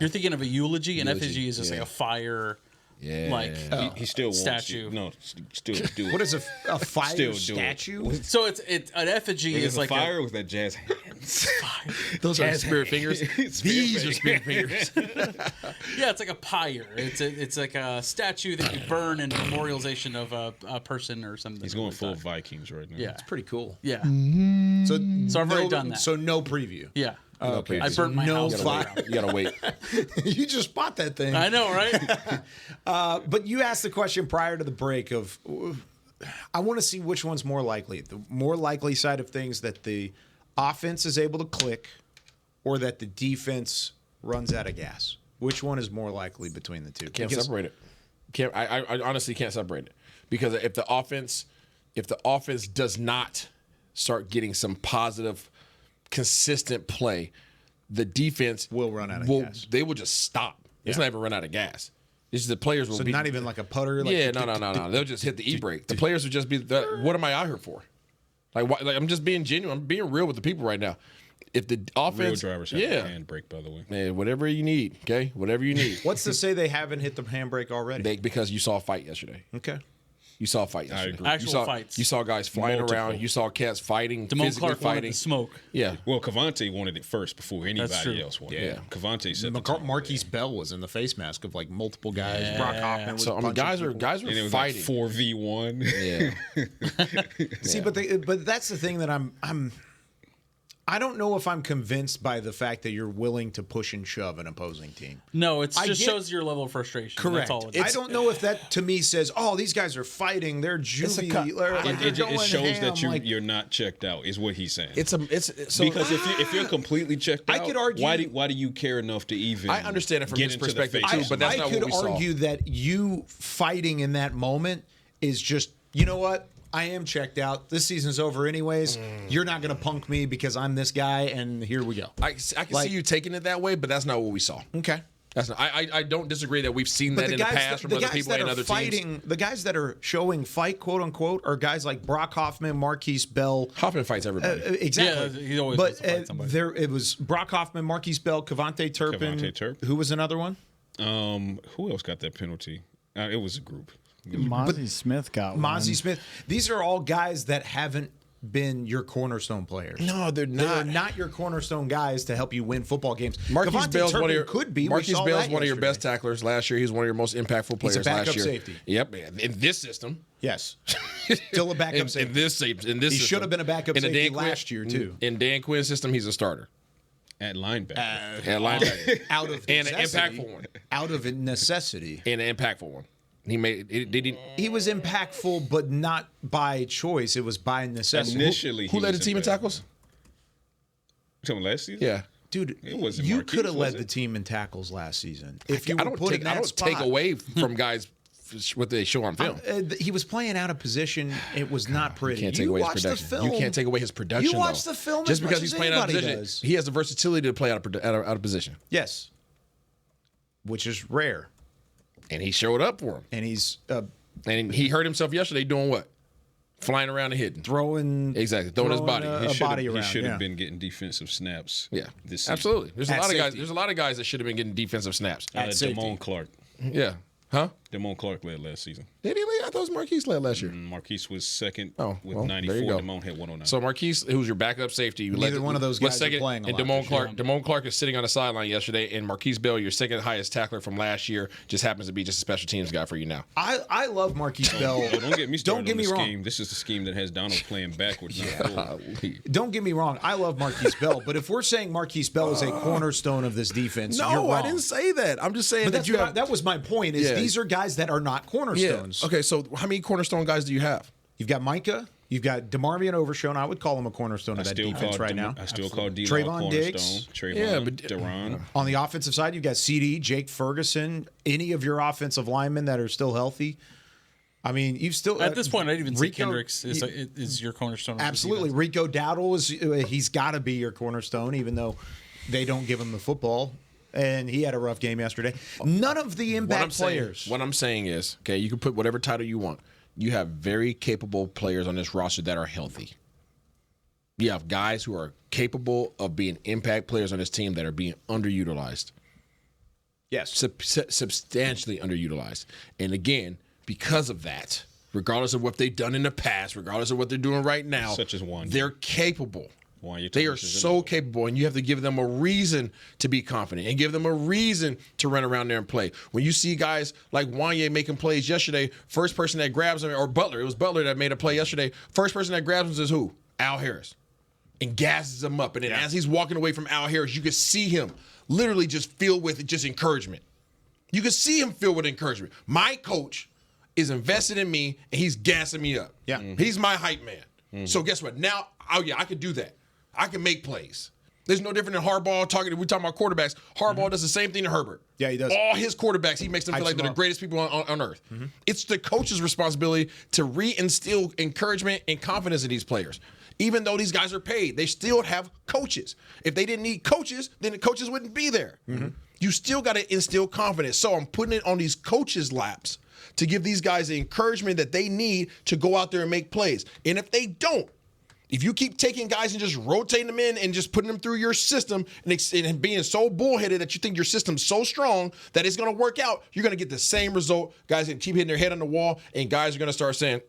You're thinking of a eulogy? An Eulogy, effigy is just like a fire, like He still wants statue. you. No, still do it. What is a fire Still do statue? it. So it's an effigy Is is a like fire with that jazz hands. Those are spirit fingers. These are spirit fingers. yeah, it's like a pyre. It's like a statue that you burn in memorialization of a person or something. He's going full Vikings right now. Yeah, It's pretty cool. yeah. So I've already done that. So no preview. Yeah. Okay. I burnt my no house. fire. You gotta wait. You just bought that thing. I know, right? But you asked the question prior to the break of, I want to see which one's more likely. The more likely side of things that the offense is able to click or that the defense runs out of gas. Which one is more likely between the two? Can't separate it. I honestly can't separate it. Because if the offense does not start getting some positive, consistent play, the defense will run out of gas. They will just stop. It's not even run out of gas. It's just the players will So be not even like a putter? Like yeah, no. They'll just hit the e-brake. The players would just be, what am I out here for? Like I'm just being genuine. I'm being real with the people right now. If the offense, Real drivers have a handbrake, by the way. Man, whatever you need, okay? Whatever you need. What's to say they haven't hit the handbrake already? Because you saw a fight yesterday. Okay. You saw a fight yesterday. I agree. Actual fights. You saw guys flying around. You saw cats fighting, Damone physically Clark wanted fighting. the smoke. Yeah. Well, Cavante wanted it first before anybody true. else wanted Yeah. it. Cavante said the tone. Marquise Bell was in the face mask of like multiple guys. Brock Hoffman was So I mean, guys were And it was like fighting. 4v1. Yeah. See, but that's the thing that I don't know if I'm convinced by the fact that you're willing to push and shove an opposing team. No, it I just get- shows your level of frustration. Correct. That's all it is. I don't know if that to me says, "Oh, these guys are fighting. They're juvie." It shows that you're not checked out. Is what he's saying. So because if you're completely checked out, I could argue- why do you care enough to even? I understand it from get his into the perspective face too, of but that's somebody? not what we I could saw. argue that you fighting in that moment is just, you know what? I am checked out. This season's over anyways. You're not going to punk me because I'm this guy, and here we go. I can see you taking it that way, but that's not what we saw. Okay. That's not, I don't disagree that we've seen But that in the past from other people and other fighting, teams. the guys that are showing fight, quote unquote, are guys like Brock Hoffman, Marquise Bell. Hoffman fights everybody. Exactly. Yeah, he always but wants to fight somebody. it was Brock Hoffman, Marquise Bell, Cavante Turpin. Cavante Turpin. Who was another one? Who else got that penalty? It was a group. Mozzie Smith got one. Mozzie Smith. These are all guys that haven't been your cornerstone players. No, they're not. They're not your cornerstone guys to help you win football games. Marquise Cavante Bell's Turpin one of your could be. Marquise Bell's one of your yesterday. best tacklers last year. He's one of your most impactful players He's a backup last year. safety. Yep, in this system. Yes, still a backup safety. In this He system. should have been a backup In the safety Dan Quinn- last year too. In Dan Quinn's system, he's a starter. At linebacker. At linebacker. Out of And an necessity. impactful one. Out of necessity. And an impactful one. He was impactful, but not by choice. It was by necessity. Initially, Who led the team in tackles? Talking last season? Yeah. Dude, It wasn't you Marquise, could have was led it? the team in tackles last season. If you I were don't put take in that spot, take away from guys what they show on film. He was playing out of position. It was not pretty. You can't take away his production. You can't take away his production. You watch though. the film just as much because he's as playing out of anybody position. does. He has the versatility to play out of position. Yes, which is rare. And he showed up for him. And he's and he hurt himself yesterday doing what? Flying around and hitting, throwing his body. He should have been getting defensive snaps. Yeah, this season. absolutely. There's a At lot of guys. safety. There's a lot of guys that should have been getting defensive snaps. Damone Clark. Yeah. Huh? Damone Clark led last season. Did he lead? I thought it was Marquise led last year. Marquise was second with well, 94. there you go. Damone had 109. So Marquise, who's your backup safety, Neither one of those was guys are second, playing a and lot Damone this Clark. year. Damone Clark is sitting on the sideline yesterday, and Marquise Bell, your second highest tackler from last year, just happens to be just a special teams guy for you now. I love Marquise Bell. Oh, don't get me started. Don't get on me the wrong. Scheme. This is the scheme that has Donald playing backwards. Not forward. Don't get me wrong. I love Marquise Bell, but if we're saying Marquise Bell is a cornerstone of this defense, you're No, wrong. I didn't say that. I'm just saying But that that's you what have. that was my point. Is Yeah. these are guys that are not cornerstones. Okay, so how many cornerstone guys do you have? You've got Micah. You've got DeMarvion Overshown. I would call him a cornerstone of that defense right now. I still call D-Law Trayvon Diggs. Trayvon, Deron. On the offensive side, you've got CD, Jake Ferguson, any of your offensive linemen that are still healthy. I mean, you've still At this point, I'd even say Rico- Kendricks is your cornerstone. Of Absolutely. Rico Dowdle he's got to be your cornerstone, even though they don't give him the football. and he had a rough game yesterday. None of the impact players. What I'm saying is, okay, you can put whatever title you want. You have very capable players on this roster that are healthy. You have guys who are capable of being impact players on this team that are being underutilized. Yes. Substantially underutilized. And again, because of that, regardless of what they've done in the past, regardless of what they're doing right now, such as one, they're capable. They are so capable, and you have to give them a reason to be confident and give them a reason to run around there and play. When you see guys like Wanye making plays yesterday, first person that grabs him, or Butler, it was Butler that made a play yesterday, first person that grabs him is who? Al Harris. And gasses him up. And then as he's walking away from Al Harris, you can see him literally just filled with just encouragement. You can see him filled with encouragement. My coach is invested in me, and he's gassing me up. Yeah. He's my hype man. So guess what? Now, I can do that. I can make plays. There's no different than Harbaugh talking. We're talking about quarterbacks. Harbaugh does the same thing to Herbert. Yeah, he does. All his quarterbacks, he makes them feel like they're the greatest people on earth. It's the coach's responsibility to reinstill encouragement and confidence in these players. Even though these guys are paid, they still have coaches. If they didn't need coaches, then the coaches wouldn't be there. You still got to instill confidence. So I'm putting it on these coaches' laps to give these guys the encouragement that they need to go out there and make plays. And if they don't, if you keep taking guys and just rotating them in and just putting them through your system and being so bullheaded that you think your system's so strong that it's going to work out, you're going to get the same result. Guys are going to keep hitting their head on the wall, and guys are going to start saying,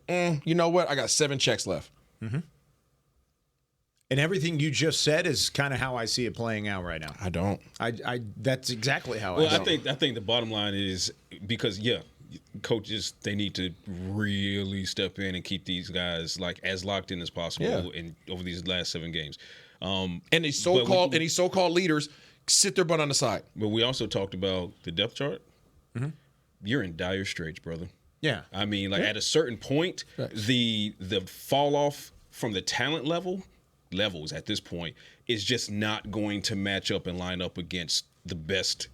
you know what? I got 7 checks left. And everything you just said is kind of how I see it playing out right now. I don't. I that's exactly how I see it. I think the bottom line is because, coaches, they need to really step in and keep these guys like as locked in as possible in over these last 7 games. And these so-called leaders sit their butt on the side. But we also talked about the depth chart. You're in dire straits, brother. Yeah. I mean, like at a certain point, the fall off from the talent levels at this point is just not going to match up and line up against the best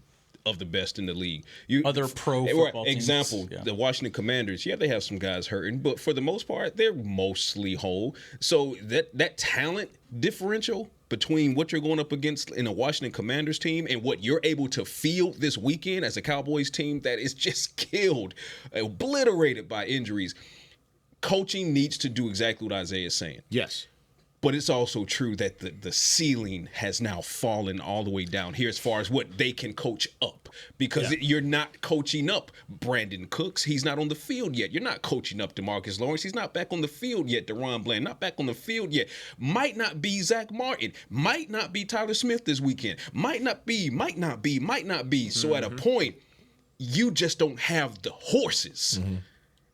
of the best in the league. Other pro football teams. Example, the Washington Commanders, they have some guys hurting, but for the most part, they're mostly whole. So that talent differential between what you're going up against in a Washington Commanders team and what you're able to field this weekend as a Cowboys team that is just killed, obliterated by injuries. Coaching needs to do exactly what Isaiah is saying. Yes. But it's also true that the ceiling has now fallen all the way down here as far as what they can coach up. Because you're not coaching up Brandon Cooks. He's not on the field yet. You're not coaching up DeMarcus Lawrence. He's not back on the field yet. DeRon Bland, not back on the field yet. Might not be Zach Martin. Might not be Tyler Smith this weekend. Might not be. So at a point, you just don't have the horses.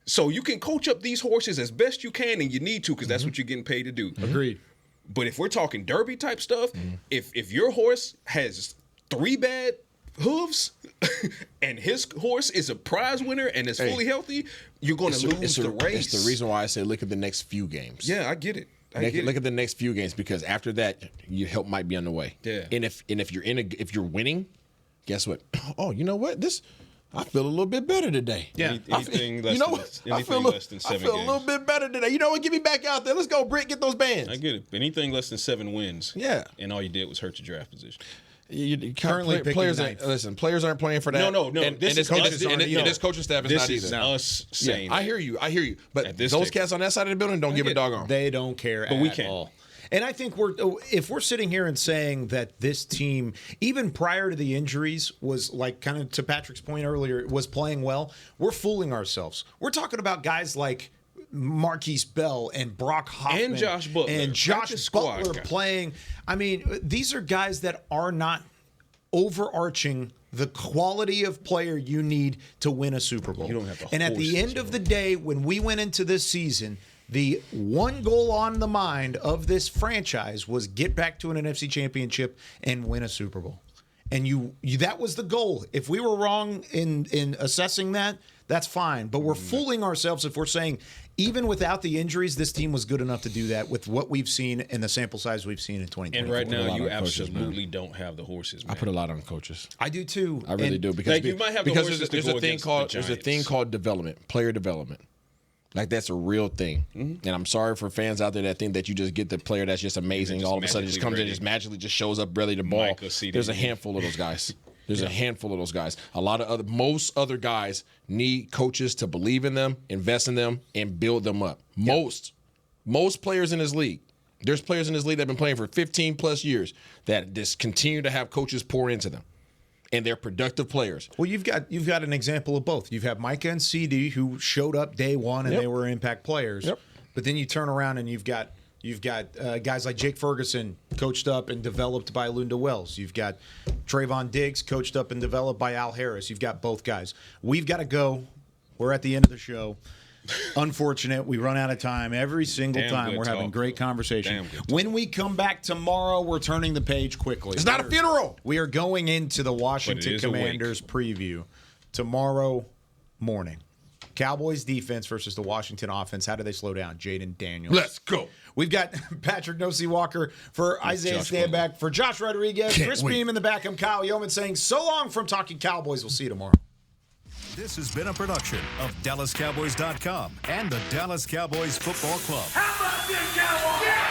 So you can coach up these horses as best you can, and you need to because that's what you're getting paid to do. Agreed. But if we're talking derby type stuff, if your horse has 3 bad hooves and his horse is a prize winner and is fully healthy, you're going to lose the race. It's the reason why I say look at the next few games. Yeah, I get it. Look at the next few games because after that, your help might be on the way. Yeah. And if you're winning, guess what? Oh, you know what? I feel a little bit better today. Yeah. Anything less than 7 games. I feel a little bit better today. You know what? Get me back out there. Let's go, Britt. Get those bands. I get it. Anything less than 7 wins. Yeah. And all you did was hurt your draft position. Currently, players aren't playing for that. No. And this coaching staff is not either. This is us saying I hear you. But those cats on that side of the building don't give a doggone. They don't care but we at can. all. And I think if we're sitting here and saying that this team, even prior to the injuries, was like kind of to Patrick's point earlier, was playing well, we're fooling ourselves. We're talking about guys like Marquise Bell and Brock Hoffman and Josh Butler playing. I mean, these are guys that are not overarching the quality of player you need to win a Super Bowl. You don't have to. And at the end of the day, when we went into this season, the one goal on the mind of this franchise was get back to an NFC championship and win a Super Bowl. And you that was the goal. If we were wrong in assessing that, that's fine. But we're fooling ourselves if we're saying even without the injuries, this team was good enough to do that with what we've seen and the sample size we've seen in 2020. And right now, you absolutely don't have the horses, man. I put a lot on coaches. I do too. I really do because you might have the horses there's a thing called development, player development. Like that's a real thing, and I'm sorry for fans out there that think that you just get the player that's just amazing. All of a sudden, just comes in, just magically just shows up, ready to ball. There's a handful of those guys. There's a handful of those guys. Most other guys need coaches to believe in them, invest in them, and build them up. Most players in this league. There's players in this league that have been playing for 15 plus years that just continue to have coaches pour into them. And they're productive players. Well, you've got an example of both. You've had Micah and CD who showed up day one and they were impact players. Yep. But then you turn around and you've got guys like Jake Ferguson coached up and developed by Lunda Wells. You've got Trayvon Diggs coached up and developed by Al Harris. You've got both guys. We've got to go. We're at the end of the show. Unfortunate. We run out of time every single time. We're having great conversation. When we come back tomorrow, we're turning the page quickly. It's not a funeral. We are going into the Washington Commanders preview tomorrow morning. Cowboys defense versus the Washington offense. How do they slow down? Jaden Daniels. Let's go. We've got Patrik Walker for Isaiah Stanback, for Josh Rodriguez, Chris Beam in the back. I'm Kyle Youmans saying so long from Talkin Cowboys. We'll see you tomorrow. This has been a production of DallasCowboys.com and the Dallas Cowboys Football Club. How about this, Cowboys? Yeah!